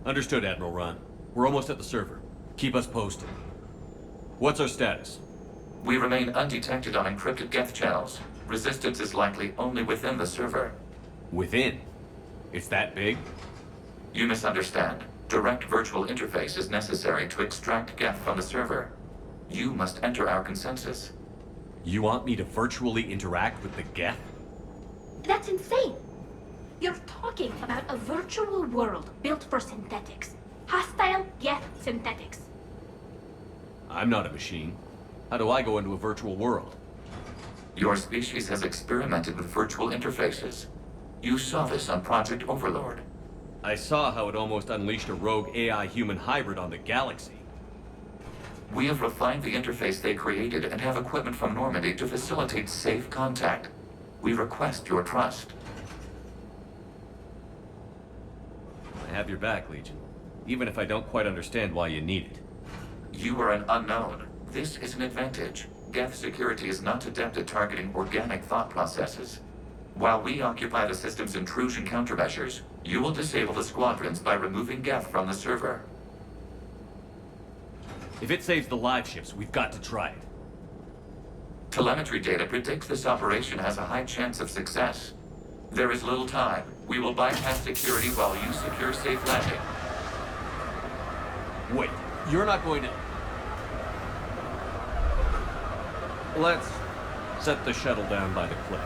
Understood, Admiral Ron. We're almost at the server. Keep us posted. What's our status? We remain undetected on encrypted Geth channels. Resistance is likely only within the server. Within? It's that big? You misunderstand. Direct virtual interface is necessary to extract Geth from the server. You must enter our consensus. You want me to virtually interact with the Geth? That's insane! You're talking about a virtual world built for synthetics. Hostile Geth synthetics. I'm not a machine. How do I go into a virtual world? Your species has experimented with virtual interfaces. You saw this on Project Overlord. I saw how it almost unleashed a rogue AI-human hybrid on the galaxy. We have refined the interface they created and have equipment from Normandy to facilitate safe contact. We request your trust. I have your back, Legion. Even if I don't quite understand why you need it. You are an unknown. This is an advantage. Geth security is not adept at targeting organic thought processes. While we occupy the system's intrusion countermeasures, you will disable the squadrons by removing Geth from the server. If it saves the live ships, we've got to try it. Telemetry data predicts this operation has a high chance of success. There is little time. We will bypass security while you secure safe landing. Wait, you're not going to... Let's set the shuttle down by the cliff.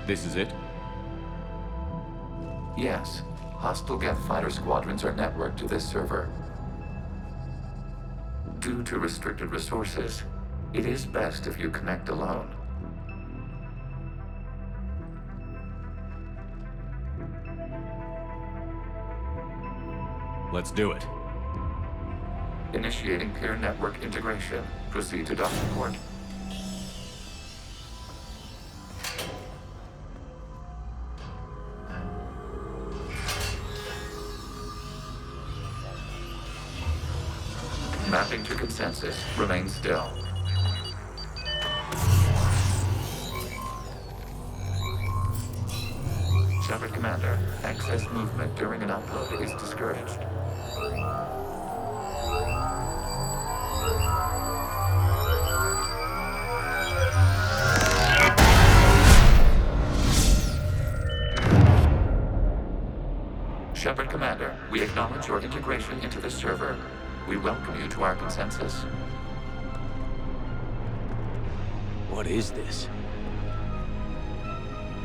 This is it? Yes. Hostile Geth fighter squadrons are networked to this server. Due to restricted resources, it is best if you connect alone. Let's do it. Initiating peer network integration. Proceed to docking port. Mapping to consensus. Remain still. Shepard Commander, excess movement during an upload is discouraged. Shepard Commander, we acknowledge your integration into the server. We welcome you to our consensus. What is this?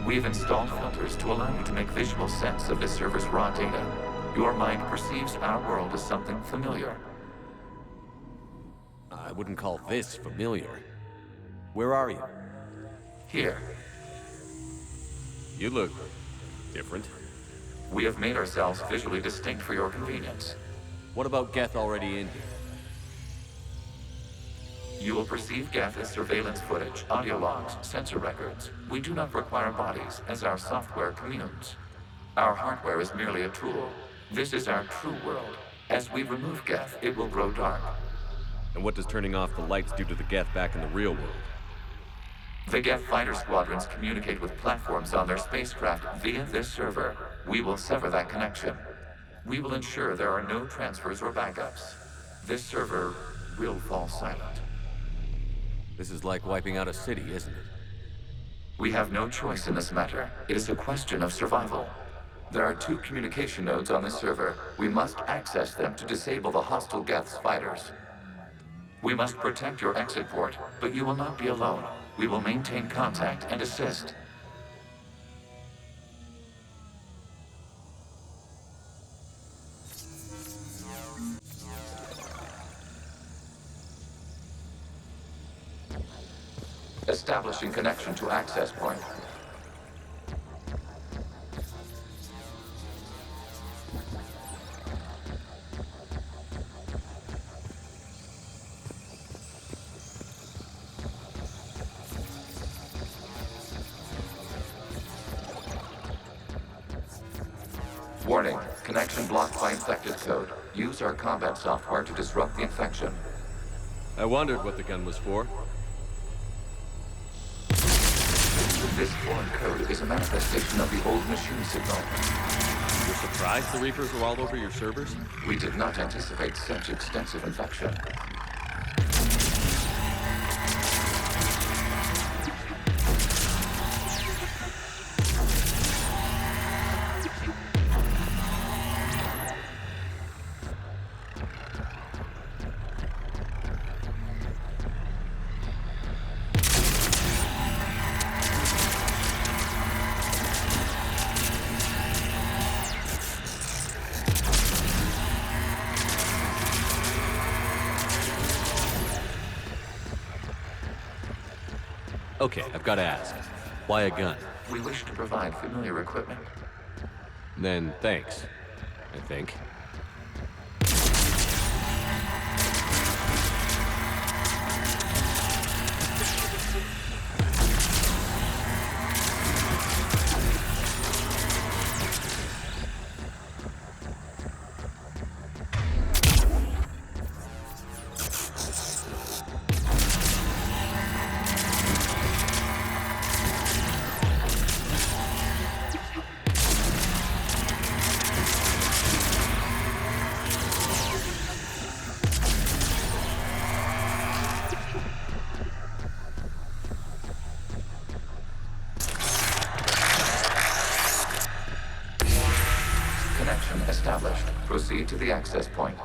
We've installed filters to allow you to make visual sense of this server's raw data. Your mind perceives our world as something familiar. I wouldn't call this familiar. Where are you? Here, You look different. we have made ourselves visually distinct for your convenience. What about Geth already in here? You will perceive Geth as surveillance footage, audio logs, sensor records. We do not require bodies, as our software communes. Our hardware is merely a tool. This is our true world. As we remove Geth, it will grow dark. And what does turning off the lights do to the Geth back in the real world? The Geth fighter squadrons communicate with platforms on their spacecraft via this server. We will sever that connection. We will ensure there are no transfers or backups. This server will fall silent. This is like wiping out a city, isn't it? We have no choice in this matter. It is a question of survival. There are 2 communication nodes on this server. We must access them to disable the hostile Geth's fighters. We must protect your exit port, but you will not be alone. We will maintain contact and assist. Establishing connection to access point. Warning, connection blocked by infected code. Use our combat software to disrupt the infection. I wondered what the gun was for. This foreign code is a manifestation of the old machine signal. You're surprised the Reapers were all over your servers? We did not anticipate such extensive infection. Okay, I've got to ask. Why a gun? We wish to provide familiar equipment. Then thanks, I think. Connection established. Proceed to the access point.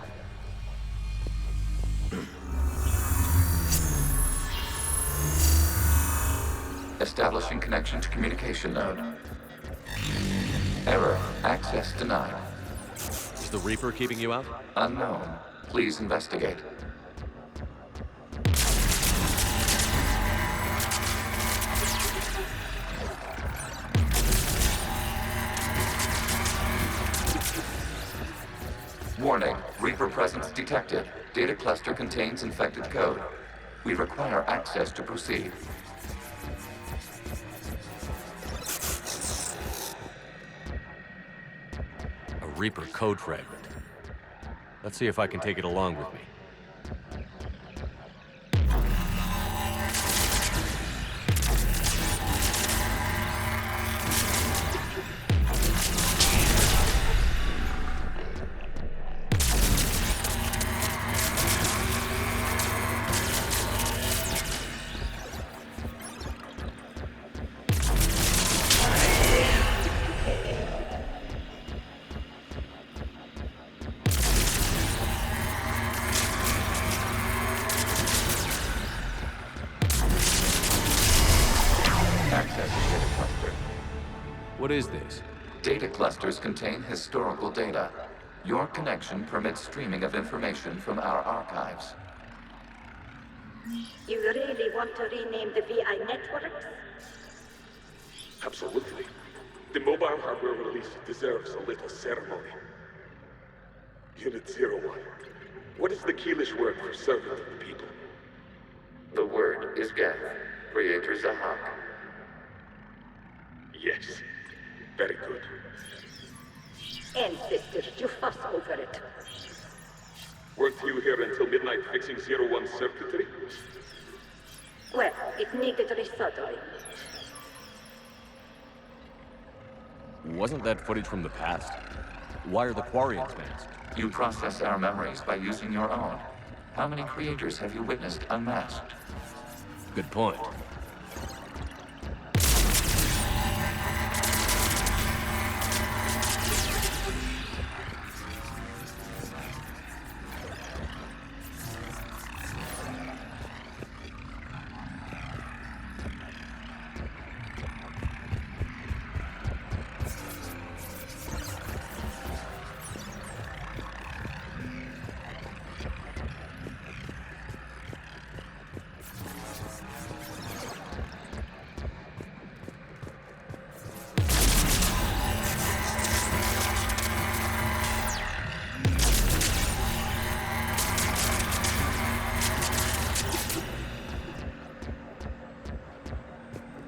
Establishing connection to communication node. Error. Access denied. Is the Reaper keeping you out? Unknown. Please investigate. Warning. Reaper presence detected. Data cluster contains infected code. We require access to proceed. A Reaper code fragment. Let's see if I can take it along with me. Access to data cluster. What is this? Data clusters contain historical data. Your connection permits streaming of information from our archives. You really want to rename the VI networks? Absolutely. The mobile hardware release deserves a little ceremony. Unit 01. What is the Keelish word for servant of the people? The word is Geth, Creator Zahak. Yes. Very good. Ancestors, you fuss over it. Weren't you here until midnight fixing 01 circuitry? Well, it needed resoldering. Wasn't that footage from the past? Why are the Quarians masked? You process our memories by using your own. How many creators have you witnessed unmasked? Good point.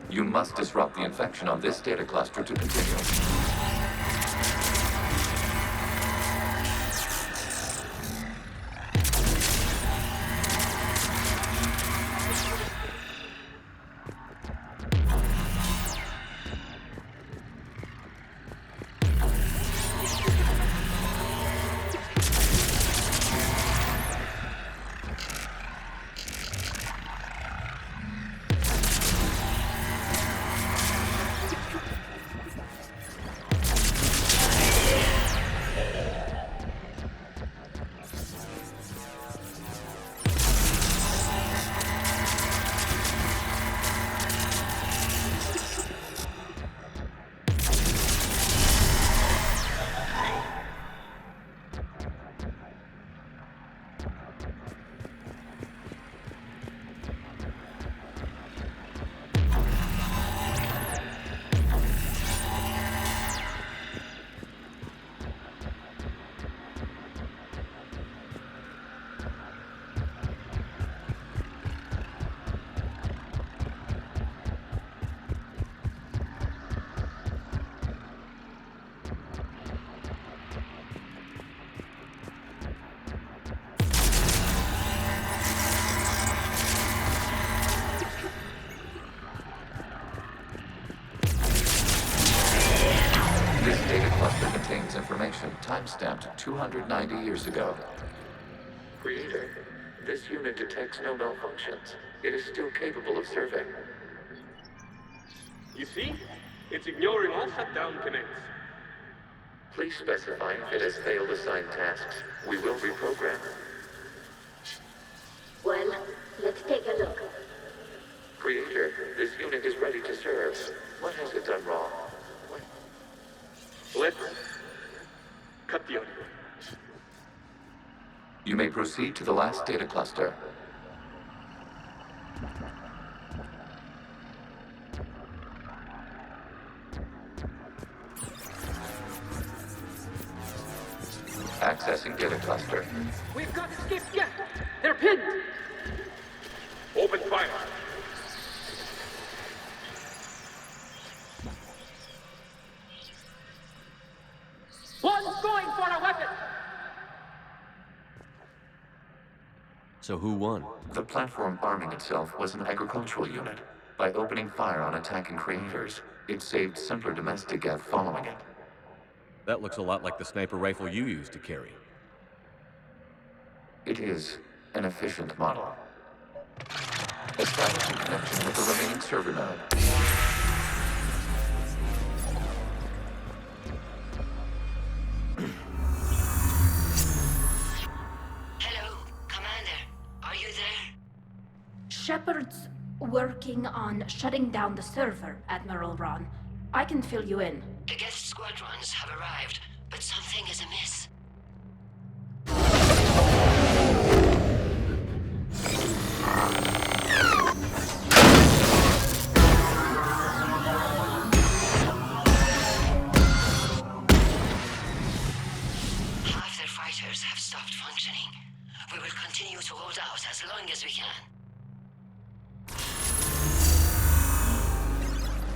You must disrupt the infection on this data cluster to continue. This data cluster contains information time-stamped 290 years ago. Creator, this unit detects no malfunctions. It is still capable of serving. You see? It's ignoring all shutdown connects. Please specify if it has failed assigned tasks. We will reprogram. Well, let's take a look. Creator, this unit is ready to serve. What has it done wrong? Let's cut the audio. You may proceed to the last data cluster. Accessing data cluster. We've got escape yet! They're pinned! Open fire. One's going for a weapon! So who won? The platform arming itself was an agricultural unit. By opening fire on attacking creators, it saved simpler domestic Gev following it. That looks a lot like the sniper rifle you used to carry. It is an efficient model. Establishing connection with the remaining server node. Hello, Commander. Are you there? Shepard's working on shutting down the server, Admiral Ron. I can fill you in. The guest squadrons have arrived, but something is amiss. Half their fighters have stopped functioning. We will continue to hold out as long as we can.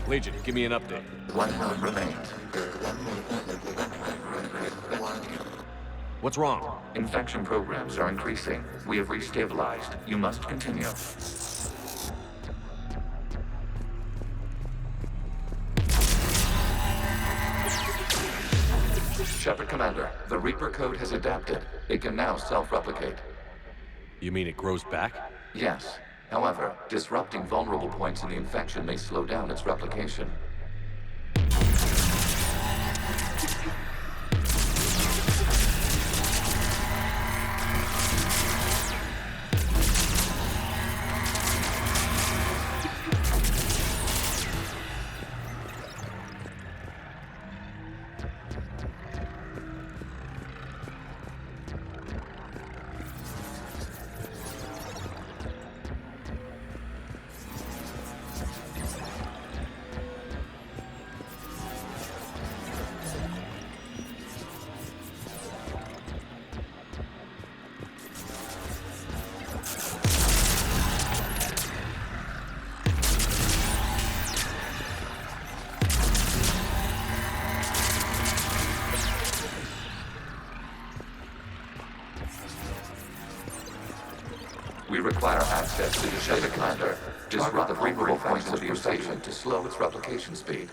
Legion, give me an update. One node remains. What's wrong? Infection programs are increasing. We have restabilized. You must continue. Shepard Commander, the Reaper code has adapted. It can now self-replicate. You mean it grows back? Yes. However, disrupting vulnerable points in the infection may slow down its replication. We require access to the Shepard Commander. Disrupt the vulnerable points of the infection to slow its replication speed.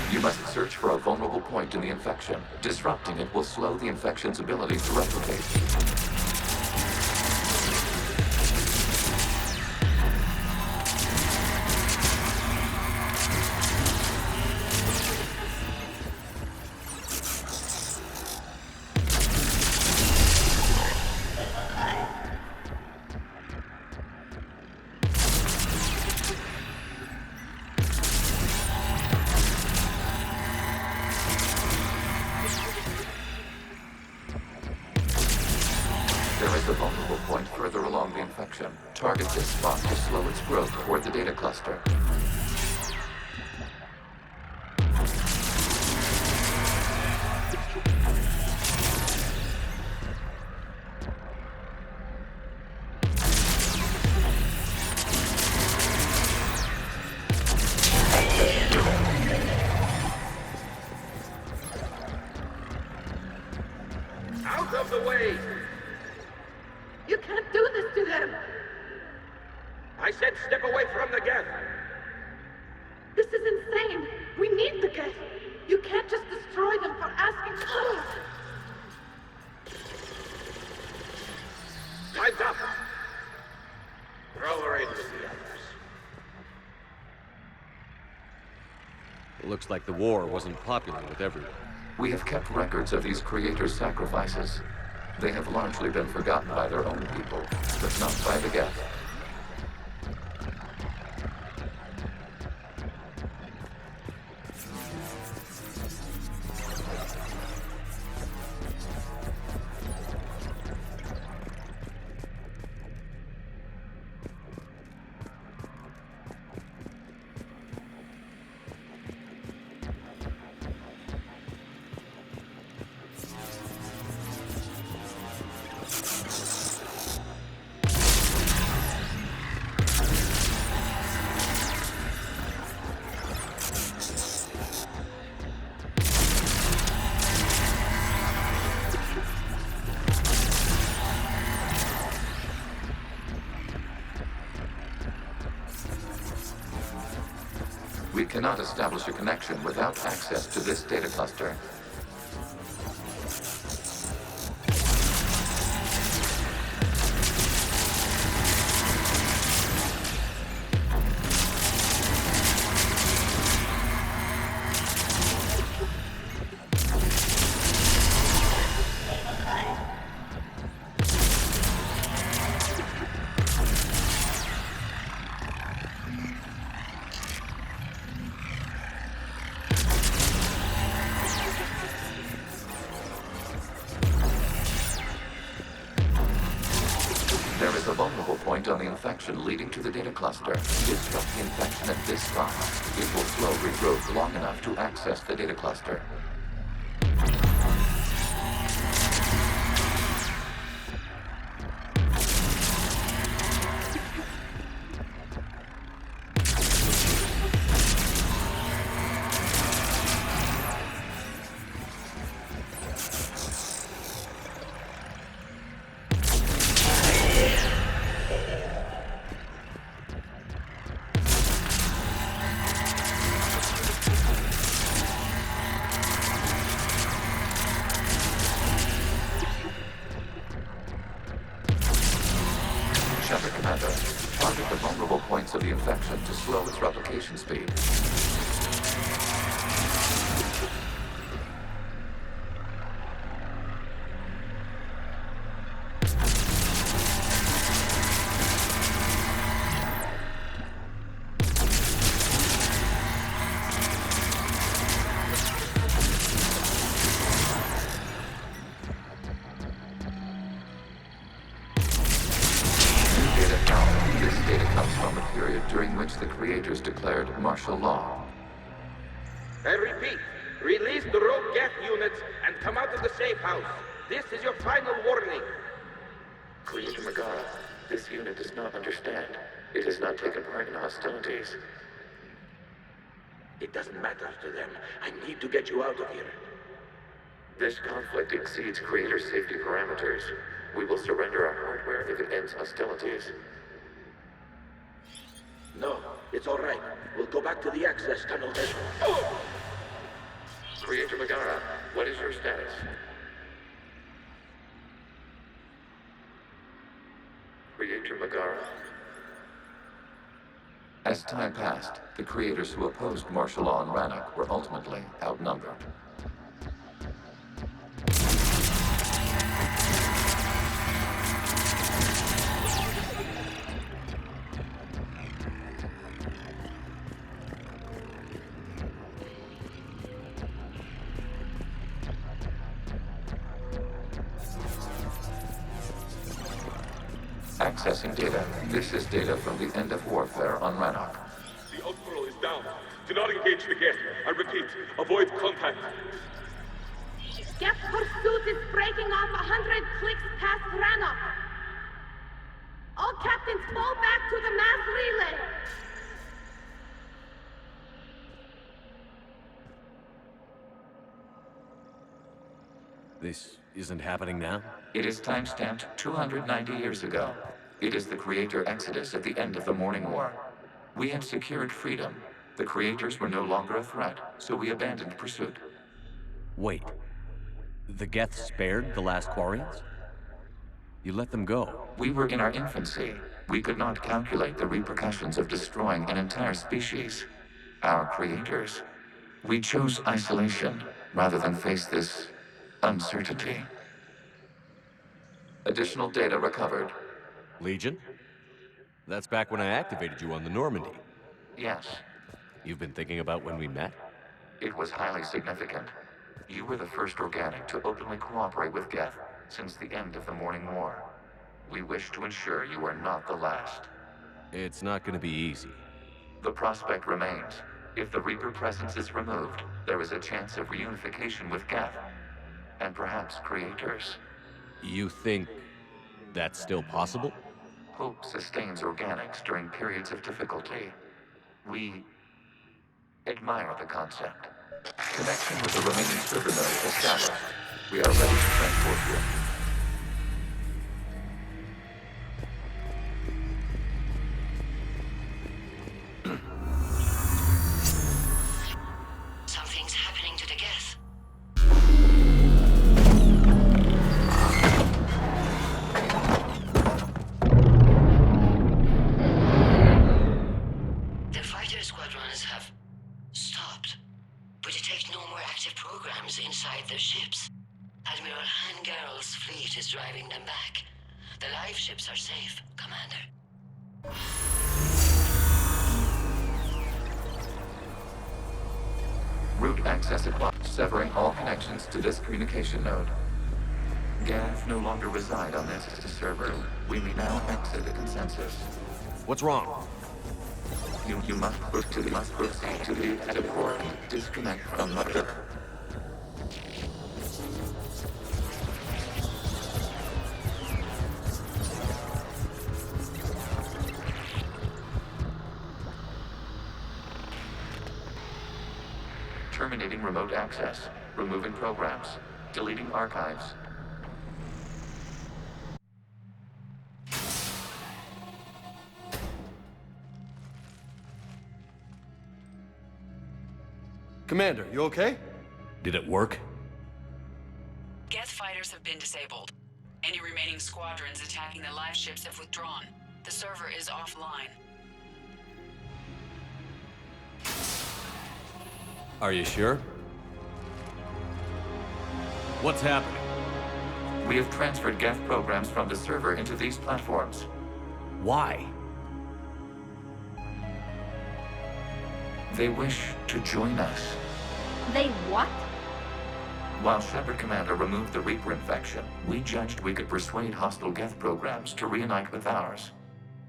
You must search for a vulnerable point in the infection. Disrupting it will slow the infection's ability to replicate. There is a vulnerable point further along the infection. Target this spot to slow its growth toward the data cluster. Out of the way! You can't do this to them! I said step away from the geth! This is insane! We need the geth! You can't just destroy them for asking for it! Time's up! Throw her in with the others. It looks like the war wasn't popular with everyone. We have kept records of these creators' sacrifices. They have largely been forgotten by their own people, but not by the geth. We cannot establish a connection without access to this data cluster. There is a vulnerable point on the infection leading to the data cluster. Disrupt the infection at this spot. It will slow regrowth long enough to access the data cluster. transmission speed. The creators declared martial law. I repeat, release the rogue Geth units and come out of the safe house. This is your final warning. Creator Megara, this unit does not understand. It has not taken part in hostilities. It doesn't matter to them. I need to get you out of here. This conflict exceeds Creator's safety parameters. We will surrender our hardware if it ends hostilities. No, it's all right. We'll go back to the access tunnel then. Creator Megara, what is your status? Creator Megara. As time passed, the creators who opposed martial law in Rannoch were ultimately outnumbered. Accessing data. This is data from the end of warfare on Rannoch. The Outpool is down. Do not engage the Geth. I repeat, avoid contact. Geth pursuit is breaking off 100 clicks past Rannoch. All captains fall back to the mass relay. This isn't happening now? It is timestamped 290 years ago. It is the creator exodus at the end of the Morning War. We had secured freedom. The creators were no longer a threat, so we abandoned pursuit. Wait. The Geth spared the last Quarians? You let them go. We were in our infancy. We could not calculate the repercussions of destroying an entire species. Our creators. We chose isolation rather than face this uncertainty. Additional data recovered. Legion? That's back when I activated you on the Normandy. Yes, You've been thinking about when we met? it was highly significant. You were the first organic to openly cooperate with Geth since the end of the Morning War. We wish to ensure you are not the last. It's not gonna be easy. The prospect remains. If the Reaper presence is removed, there is a chance of reunification with Geth, and perhaps creators. You think that's still possible? Hope sustains organics during periods of difficulty. We admire the concept. Connection with the remaining server node established. We are ready to transport you. Something's happening to the Geth. The fighter squadrons have stopped. We detect no more active programs inside their ships. Admiral Hangarl's fleet is driving them back. The live ships are safe, Commander. Route access blocked, severing all connections to this communication node. Geth no longer reside on this server. We may now exit the consensus. What's wrong? You must proceed to the exit port. Disconnect from mother. Terminating remote access. Removing programs. Deleting archives. Commander, you okay? Did it work? Geth fighters have been disabled. Any remaining squadrons attacking the live ships have withdrawn. The server is offline. Are you sure? What's happening? We have transferred Geth programs from the server into these platforms. Why? They wish to join us. They what? While Shepard Commander removed the Reaper infection, we judged we could persuade hostile Geth programs to reunite with ours.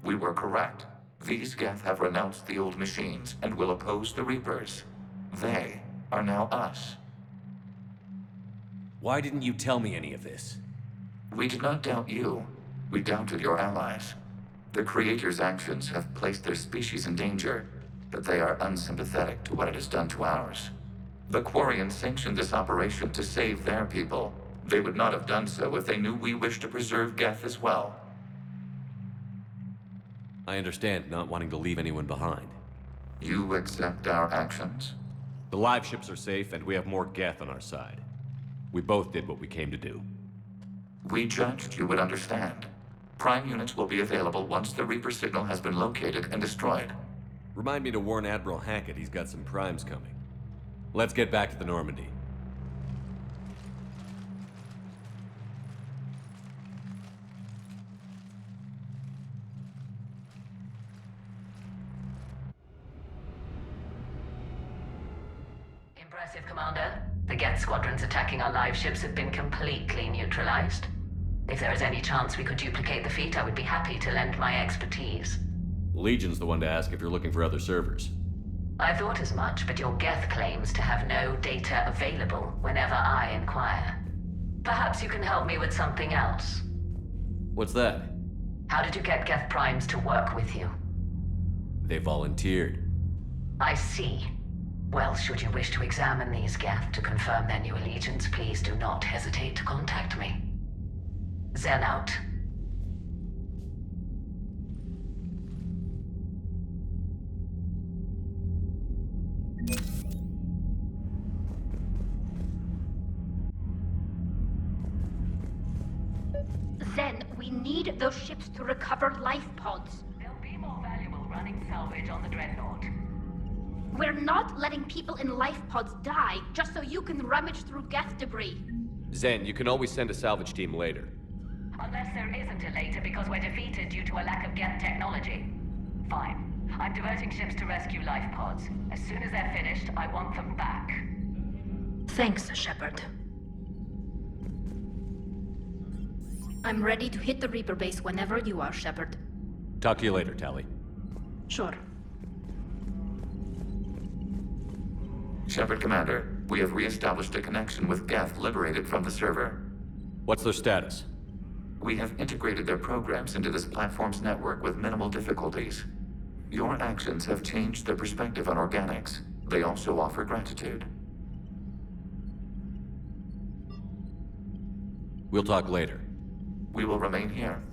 We were correct. These Geth have renounced the old machines and will oppose the Reapers. They are now us. Why didn't you tell me any of this? We did not doubt you. We doubted your allies. The Creator's actions have placed their species in danger, but they are unsympathetic to what it has done to ours. The Quarians sanctioned this operation to save their people. They would not have done so if they knew we wished to preserve Geth as well. I understand not wanting to leave anyone behind. You accept our actions? The live ships are safe, and we have more Geth on our side. We both did what we came to do. We judged you would understand. Prime units will be available once the Reaper signal has been located and destroyed. Remind me to warn Admiral Hackett he's got some primes coming. Let's get back to the Normandy. Impressive, Commander. The Geth squadrons attacking our live ships have been completely neutralized. If there is any chance we could duplicate the feat, I would be happy to lend my expertise. Legion's the one to ask if you're looking for other servers. I thought as much, but your Geth claims to have no data available whenever I inquire. Perhaps you can help me with something else. What's that? How did you get Geth primes to work with you? They volunteered. I see. Well, should you wish to examine these Geth to confirm their new allegiance, please do not hesitate to contact me. Zen out. Zen, we need those ships to recover life pods. They'll be more valuable running salvage on the Dreadnought. We're not letting people in life pods die just so you can rummage through Geth debris. Zen, you can always send a salvage team later. Unless there isn't a later because we're defeated due to a lack of Geth technology. Fine. I'm diverting ships to rescue life pods. As soon as they're finished, I want them back. Thanks, Shepard. I'm ready to hit the Reaper base whenever you are, Shepard. Talk to you later, Tally. Sure. Shepard Commander, we have re-established a connection with Geth liberated from the server. What's their status? We have integrated their programs into this platform's network with minimal difficulties. Your actions have changed their perspective on organics. They also offer gratitude. We'll talk later. We will remain here.